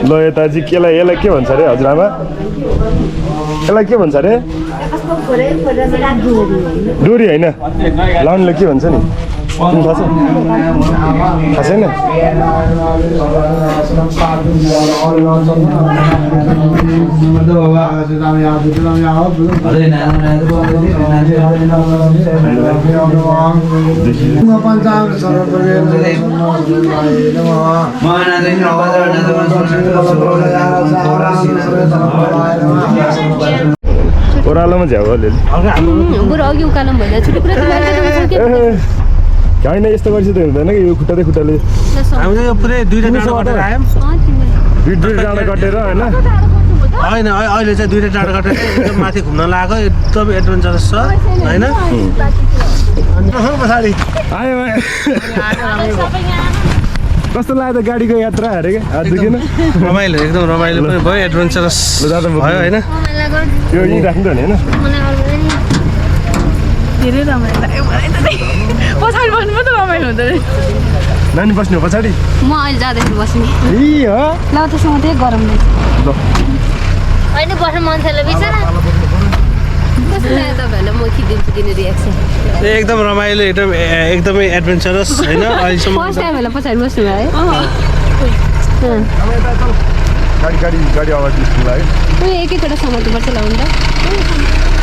ल यता चाहिँ यसलाई के भन्छ अरे हजुरआमा यसलाई के भन्छ अरे डोरी होइन लाउनुले के भन्छ नि तिमी थाहा छ छैन ओह्रालोमा झ्याउ अलिअलि होइन यस्तो गरेपछि त हुँदैन कि यो खुट्टाले हामीले यो पुरै दुईटा डाँडा कटेर आयौँ दुईटा डाँडा कटेर होइन होइन अहिले चाहिँ दुईटा डाँडा कटेर एकदम माथि घुम्न लागेको एकदम एडभेन्चरस छ होइन पछाडि आयो कस्तो लाग्यो गाडीको यात्रा अरे क्या आज किन रमाइलो एकदम रमाइलो पनि भयो एडभेन्चरस भयो होइन त्यो यहीँ राख्नु त होइन धेरै रमाइलो लाग्यो मलाई त पछाडि बस्नु मात्रै रमाइलो हुँदो रहेछ नानी बस्नु पछाडि म अहिले जाँदाखेरि बस्ने ए हो ल त्यसमा त्यही गरम रहेछ ल होइन बस्नु मान्छेलाई बिचरा कस्तो लाग्यो तपाईँहरूलाई म खिदिन्छु किन रियाक्सन एकदम रमाइलो एकदमै एडभेन्चरस होइन अहिलेसम्म फर्स्ट टाइम होला पछाडि बस्नु भयो है गाडी आवाज निस्किनु लाग्यो उयो एकैचोटि समात्नुपर्छ ल हुन्छ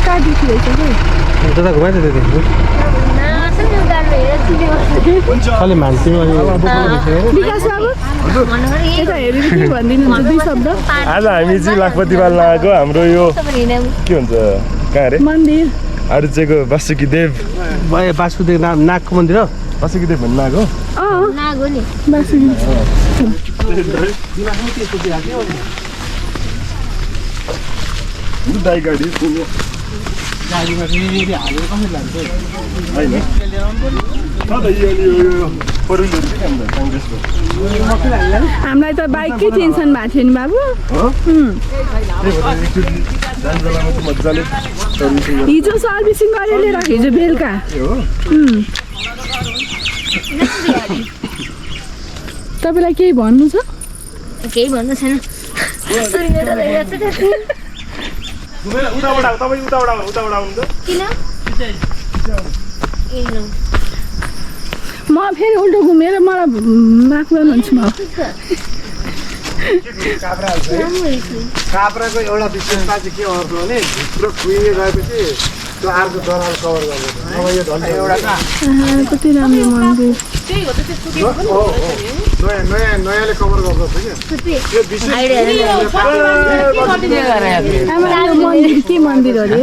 काटी रहेछ दादा घुमाइदियो त्यति खालि मान्छे आज हामी चाहिँ लाखपतिपाल लगाएको हाम्रो यो के हुन्छ कहाँ अरे मन्दिर अरू चाहिँ वासुकीदेव वासुदेव नागको मन्दिर हो वासुकीदेव भन्नु नाग हो नाग हो नि दाइ गाडी गाडीमा फेरि हालेर कसरी लान्छ होइन हामीलाई त बाइककै टेन्सन भएको थियो नि बाबु हिजो सर्भिसिङ गरेर लिएर हिजो बेलुका तपाईँलाई केही भन्नु छ केही भन्नु छैन म फेरि उल्टो घुमेर मलाई माफ गर्नुहुन्छ म काभ्राको एउटा विशेषता चाहिँ के गर्छ भने भित्र खुइने गएपछि त्यो अर्को दराल कभर गर्छ अब यो झन् एउटा कति राम्रो मन्दिर नयाँले कभर गर्छ के मन्दिर अरे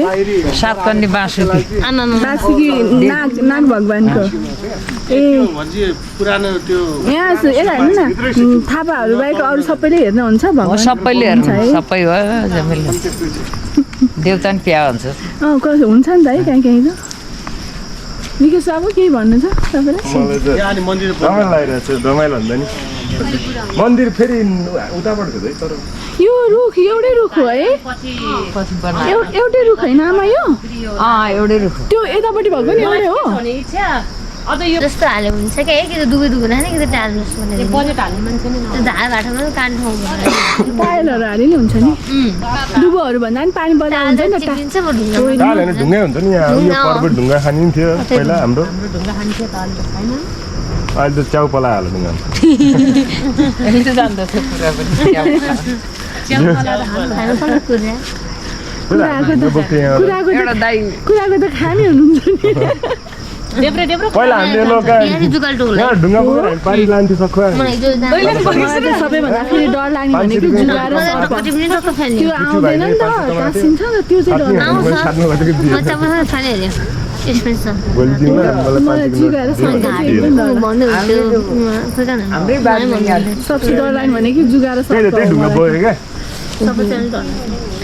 सातकन्नी बाँसुकी बाँसुकी नाग भगवानको ए पुरानो त्यो यहाँ यसलाई हेर्नु न थापाहरू बाहेक अरू सबैले हेर्नुहुन्छ सबैले हेर्नु सबै हो देउता नि प्या हुन्छ कसो हुन्छ नि त है कहीँ कहीँ त निकै अब केही भन्नु छ तपाईँलाई रमाइलो लागिरहेको छ रमाइलो भन्दा नि मन्दिर फेरि उताबाट हुँदै तर यो रुख एउटै रुख हो है एउटै रुख होइन आमा यो एउटै रुख त्यो यतापट्टि भएको नि एउटै हो जस्तो हाल्यो हुन्छ क्या है कि त दुबै दुबै लाने कि त टाल जस्तो भनेर बजेट हाल्ने मान्छे नि धार बाटोमा कान ठाउँ टायलहरू हाले नि हुन्छ नि दुबोहरू भन्दा नि पानी बजार हुन्छ नि टिपिन्छ म ढुङ्गा हुन्छ नि यहाँ यो पर्वत ढुङ्गा खाने थियो पहिला हाम्रो ढुङ्गा खान्थ्यो त अहिले त छैन अहिले त च्याउ पला हाल्यो ढुङ्गा कुराको त खाने हुनुहुन्छ नि पहिला हामीले ढुङ्गा बोकेर पानी लान्थ्यो सक्खा सबैभन्दा फेरि डर लाग्ने भनेको जुगा र सर्प त्यो आउँदैन नि त टाँसिन्छ नि त्यो चाहिँ मलाई जुगा र सर्प सबसे डर लाग्ने भनेको जुगा र सर्प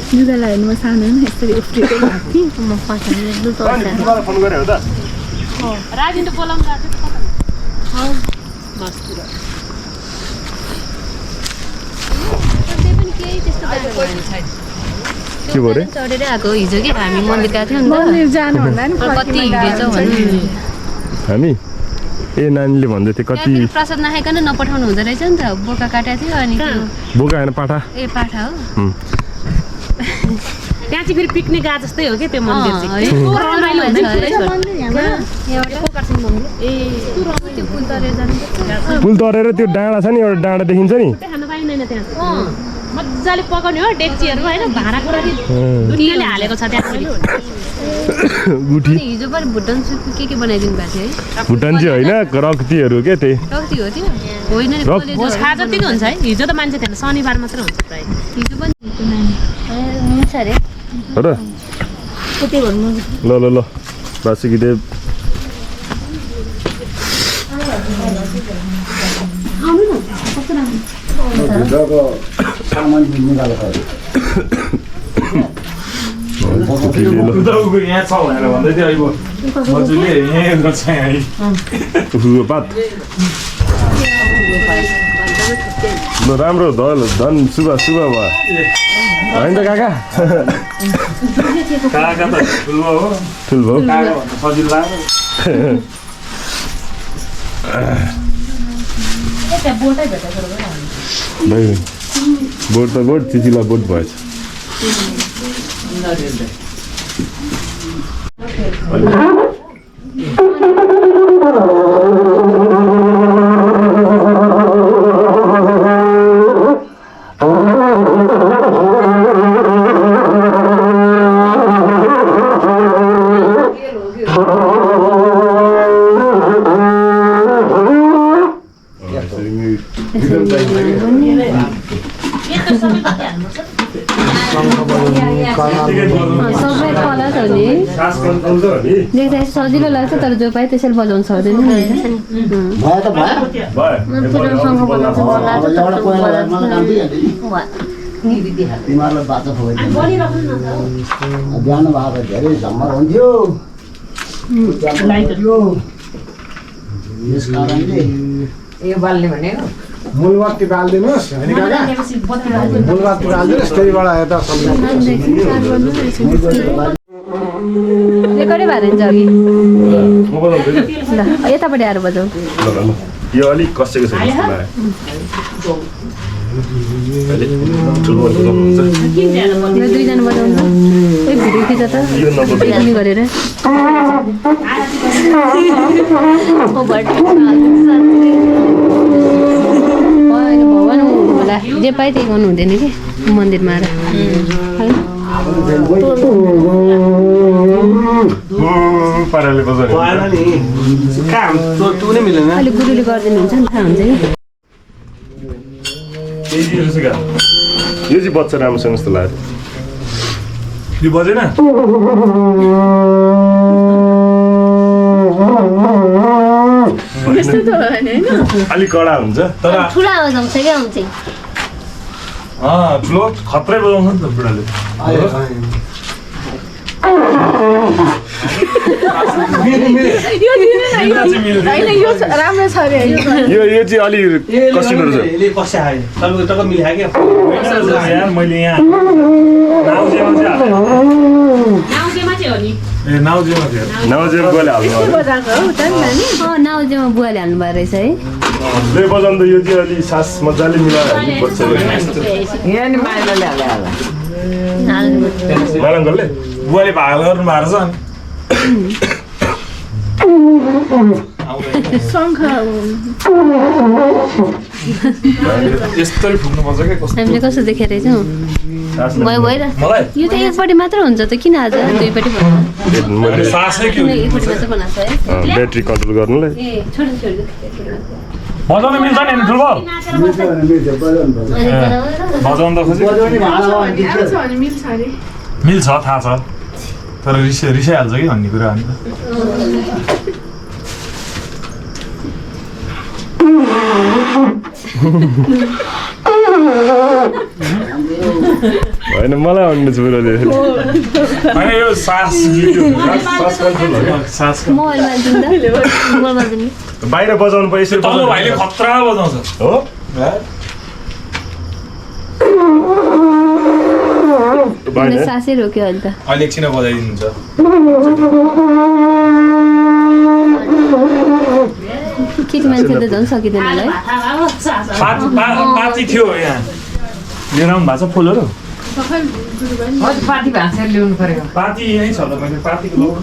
जुगालाई हेर्नु म सानो यसरी उफ्रिँदै गएको राजिन्टो बोलाउनु गएको के भयो रे चढेर आएको हिजो कि हामी मन्दिर गएको थियौँ नि मन्दिर जानु भन्दा नि कति हिँडेछौँ भने हामी ए नानीले भन्दै थियो कति प्रसाद नखाइकन नपठाउनु हुँदो रहेछ नि त बोका काटेको थियो अनि बोका हैन पाठा ए पाठा हो त्यहाँ चाहिँ फेरि पिकनिक गए जस्तै हो कि त्यो मन्दिर चाहिँ कस्तो रमाइलो हुन्छ पुल तरेर त्यो डाँडा छ नि एउटा डाँडा देखिन्छ नि खान पाइँदैन त्यहाँ मजाले पकाउने हो डेक्चीहरू होइन भाँडाकुँडाले दुनियाँले हालेको छ त्यहाँ गुठी हिजो पनि भुटन सुप के बनाइदिनु भएको थियो है भुटान चाहिँ होइन रक्तीहरू के त्यही रक्ती हो त्यो होइन नि भोज खा जति हुन्छ है हिजो त मान्छे थिएन शनिबार मात्र हुन्छ प्रायः हिजो पनि हुन्छ अरे हो र ल ल ल बासुकीदेव यहाँ छ भनेर भन्दै थियो अहिले मजुले यहीँ गर्छ पात ल राम्रो धन धन शुभ शुभ भयो होइन त काका काका त ठुलो हो ठुलो भयो काका भन्दा सजिलो लाग्यो बोट त बोट चिचिला बोट भएछ सबै कला छ नि देख्दा सजिलो लाग्छ तर जो पाए त्यसरी बजाउनु सक्दैन यो बाल्ने भनेको मूलबत्ती बाल्दिनुहोस् होइन काका मूलबत्ती बाल्दिनुहोस् त्यहीबाट यता रेकर्डै भएर हुन्छ अघि ल यतापट्टि आएर बजाऊ यो अलिक कसेको छ दुईजना बजाउँछ एक भिडियो खिच त उनी गरेर भगवान् होला जे पाए त्यही गर्नु हुँदैन कि मन्दिरमा आएर अलिक गुरुले गरिदिनु हुन्छ नि थाहा हुन्छ कि यो चाहिँ बच्चा राम्रोसँग जस्तो लाग्यो यो बजेन अलिक कडा हुन्छ तर ठुला बजाउँछ क्या आउँछ ठुलो खत्रै बजाउँछ नि त बुढाले राम्रो छ अरे यो चाहिँ अलि कसिलो रहेछ मैले यहाँ नाउजेमा गले हाल्नु नाउजेमा बुवाले हाल्नु भएको रहेछ है बजाउँदा यो चाहिँ अलि सास मजाले मिलाएर हाल्नुपर्छ यहाँ नि माइलाले हाले होला मालङ्गलले बुवाले भाग गर्नु भएको छ यस्तै फुक्नुपर्छ क्या कस्तो हामीले कस्तो देखेर रहेछौँ भयो भएर मलाई यो त एकपट्टि मात्र हुन्छ त किन आज दुईपट्टि सासै के एकपट्टि मात्र बनाएको है ब्याट्री कन्ट्रोल गर्नुलाई ए छोड छोड बजाउन मिल्छ नि ठुलो बजाउँदा खोजी मिल्छ थाहा छ तर रिसाइहाल्छ कि भन्ने कुरा हो होइन मलाई भन्नु छोराले होइन यो सास मोबाइलमा मोबाइलमा दिनु बाहिर बजाउनु पर्छ यसरी तल्लो भाइले खतरा बजाउँछ हो मैले सासै रोक्यो अहिले त अहिले एकछिन बजाइदिनुहुन्छ केटी मान्छेले झन् सकिँदैन होला है पाती थियो यहाँ लिएर आउनु भएको छ फुलहरू पार्टी भाषा ल्याउनु पर्यो पाती यहीँ छ त मैले पातीको लौरो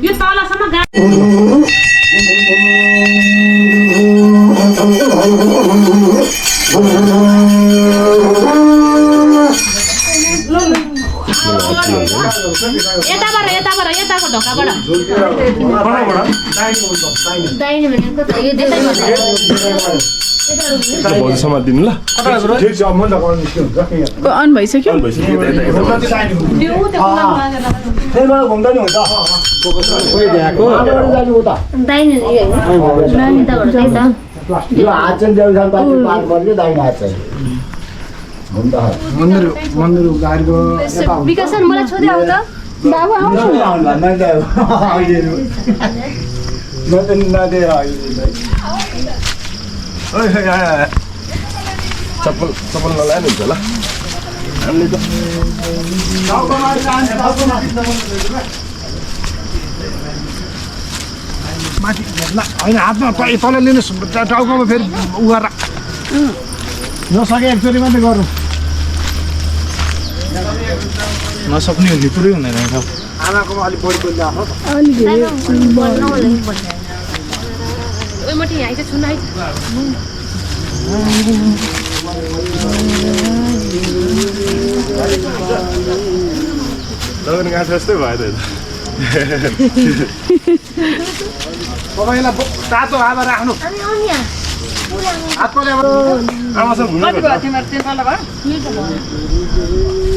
यो तलसम्म यताको ढोकाबाट दाहिने भनेको त यो भोलिसम्म दिनु ल ठिक छ म त गर्न निस्किन्छ अन भइसक्यो त्यहीबाट घुम्दा नि हुन्छ दाहिने यो हात चाहिँ देउसा पार्छ पार पर्यो दाहिने हात चाहिँ मन्दिर गाडीको विकास सर मलाई छोड्दै आऊ त बाबु आउँछु चप्पल नलानु हुन्छ ल हामीले त माथि होइन हातमा तल लिनुहोस् टाउकोमा फेरि उ गरेर नसके एकचोटि मात्रै गरौँ नसक्ने हो नि पुरै हुँदैन आमाकोमा अलिक बढी बोल्दा आफ्नो ओइ मटी यहाँ चाहिँ छुन है तपाईँको गाँस जस्तै भयो त तपाईँलाई तातो हावा राख्नु हात पल्याएर आमासँग घुम्नु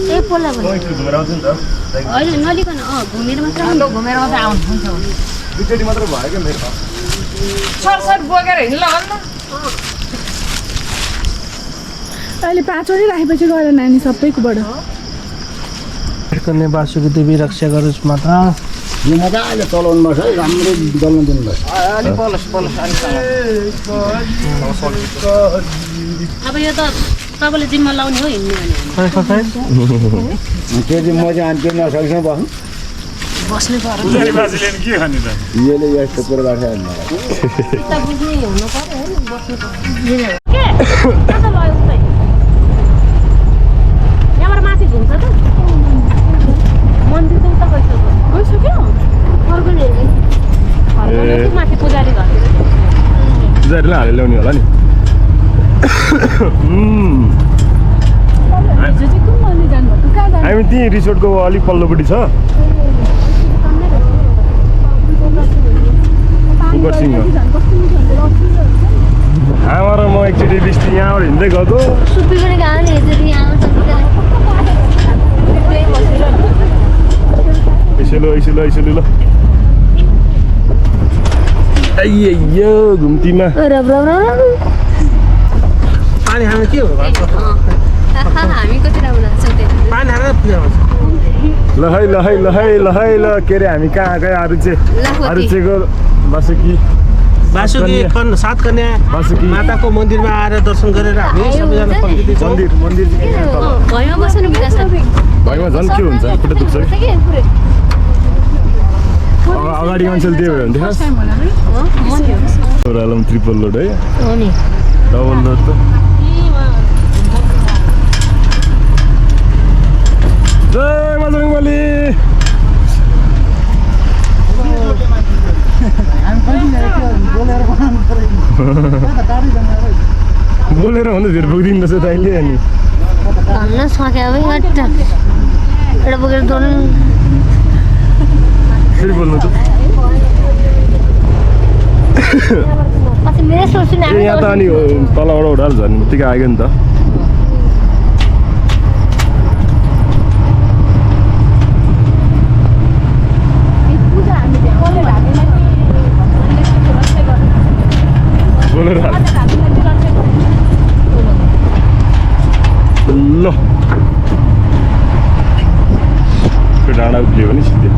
ए पोला भयो घुमेर आउँछ नि त होइन नलिकन घुमेर मात्र घुमेर मात्रै आउनुहुन्छ दुईचोटि मात्र भयो क्या मेरो सरसर बोकेर हिँड्नु ल अहिले 5 वटा राखेपछि गएर नानी सबैकोबाट कन्या वासुकी देवी रक्षा गरोस् माता यो मजाले चलाउनु पर्छ है राम्रो जल्न दिनुपर्छ अब यो त तपाईँले जिम्मा लाउने हो हिँड्ने भने त्यो चाहिँ म चाहिँ अन्त्य नसक्छ बस्नु बस्नु पर्यो पुजारी बाजेले के खाने त यसले यस्तो कुरो गर्छ चित्त बुझ्ने हुनु पर्यो होइन बस्नु पर्यो यहाँबाट माथि घुम्छ त मन्दिर त उता गइसक्यो माथि पुजारी घर पुजारीलाई हालेर ल्याउने होला नि हामी त्यहीँ रिसोर्टको अलिक पल्लोपट्टि छ आमा र म एकचोटि बिस्ती यहाँबाट हिँड्दै गएको यसो ल यो घुम्तीमा पानी खानु के हो हामी कति राम्रो पानी खानु पूजा गर्छ ल के अरे हामी कहाँ गयो अरुचेको वासुकी सात कन्या माताको मन्दिरमा आएर दर्शन गरेर हामी सबैजना फर्किँदैछौँ मन्दिर भैमा बस्नु विकास भैमा झन् के हुन्छ खुट्टा दुख्छ अगाडि मान्छेले त्यो भयो भने ओह्रालो ट्रिपल लोड है डबल लोड त जय बजरङ्गबली बोलेर भन्दा धेरै पुग्दिन रहेछ त अहिले अनि भन्न सक्यो एउटा बोकेर दोन फेरि बोल्नु त यहाँ त अनि तलबाट उठाएर झन् बित्तिकै आयो नि त बोलेर ल त्यो डाँडा उक्लियो भने सिधै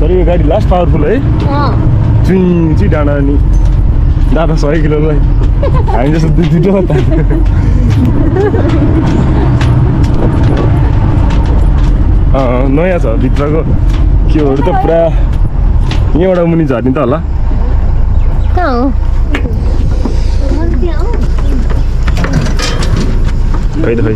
तर यो गाडी लास्ट पावरफुल है चुइँ डाँडा नि दादा 100 किलोलाई हामी जस्तो दुईटा हो त नयाँ छ भित्रको क्योहरू त पुरा यहाँबाट मुनि झर्ने त होला कहाँ हो खै त खै